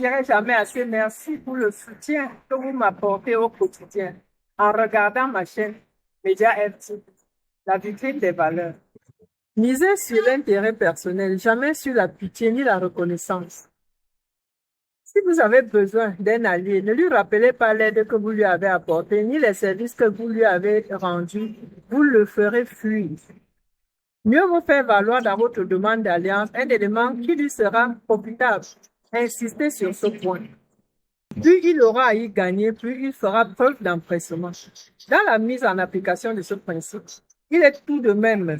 dirai jamais assez merci pour le soutien que vous m'apportez au quotidien en regardant ma chaîne Média RT, la vitrine des valeurs. Misez sur l'intérêt personnel, jamais sur la pitié ni la reconnaissance. Si vous avez besoin d'un allié, ne lui rappelez pas l'aide que vous lui avez apportée, ni les services que vous lui avez rendus. Vous le ferez fuir. Mieux vous faire valoir dans votre demande d'alliance un élément qui lui sera profitable. Insistez sur ce point. Plus il aura à y gagner, plus il fera preuve d'empressement. Dans la mise en application de ce principe, il est tout de même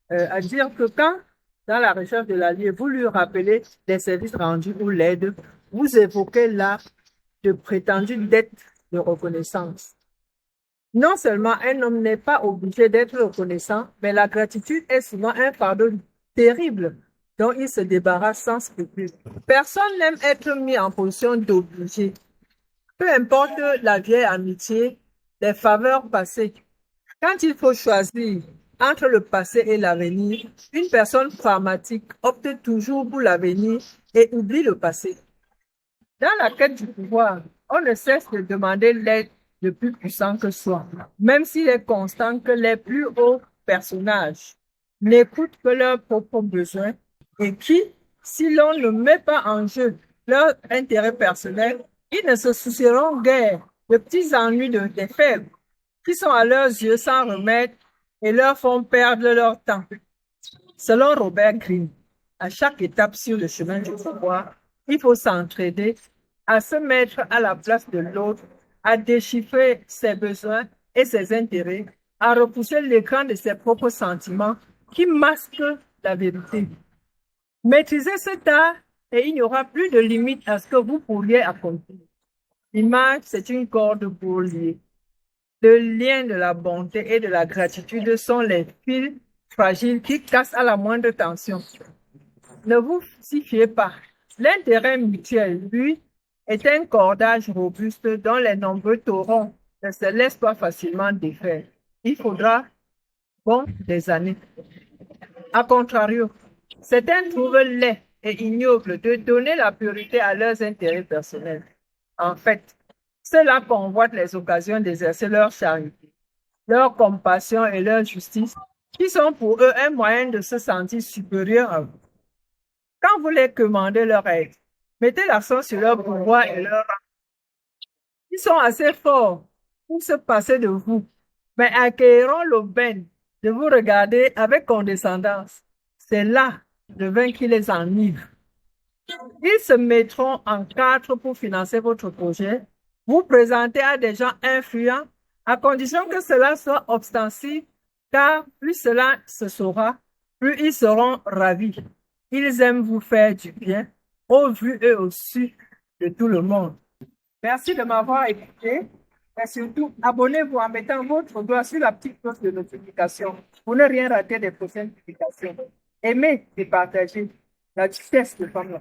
à dire que quand, dans la recherche de l'allié, vous lui rappelez les services rendus ou l'aide, vous évoquez là de prétendues dettes de reconnaissance. Non seulement un homme n'est pas obligé d'être reconnaissant, mais la gratitude est souvent un fardeau terrible dont il se débarrasse sans scrupule. Personne n'aime être mis en position d'obligé. Peu importe la vieille amitié, les faveurs passées. Quand il faut choisir entre le passé et l'avenir, une personne pragmatique opte toujours pour l'avenir et oublie le passé. Dans la quête du pouvoir, on ne cesse de demander l'aide de plus puissant que soi, même s'il est constant que les plus hauts personnages n'écoutent que leurs propres besoins et qui, si l'on ne met pas en jeu leur intérêt personnel, ils ne se soucieront guère des petits ennuis des faibles qui sont à leurs yeux sans remède et leur font perdre leur temps. Selon Robert Greene, à chaque étape sur le chemin du pouvoir, il faut s'entraider, à se mettre à la place de l'autre, à déchiffrer ses besoins et ses intérêts, à repousser l'écran de ses propres sentiments qui masquent la vérité. Maîtrisez cet art et il n'y aura plus de limite à ce que vous pourriez accomplir. L'image, c'est une corde pour lier. Le lien de la bonté et de la gratitude sont les fils fragiles qui cassent à la moindre tension. Ne vous y fiez pas. L'intérêt mutuel, lui, est un cordage robuste dont les nombreux torrents ne se laissent pas facilement défaire. Il faudra, des années. A contrario, certains trouvent laid et ignoble de donner la priorité à leurs intérêts personnels. En fait, ceux-là convoitent les occasions d'exercer leur charité, leur compassion et leur justice, qui sont pour eux un moyen de se sentir supérieurs à vous. Quand vous les commandez leur aide, mettez l'accent sur leur pouvoir et leur rang. Ils sont assez forts pour se passer de vous, mais accueilleront l'aubaine de vous regarder avec condescendance. C'est là le vin qui les enivre. Ils se mettront en quatre pour financer votre projet, vous présenter à des gens influents, à condition que cela soit ostensible, car plus cela se saura, plus ils seront ravis. Ils aiment vous faire du bien, au vu et au su de tout le monde. Merci de m'avoir écouté et surtout, abonnez-vous en mettant votre doigt sur la petite cloche de notification pour ne rien rater des prochaines publications. Aimez et partagez la vitesse de femme.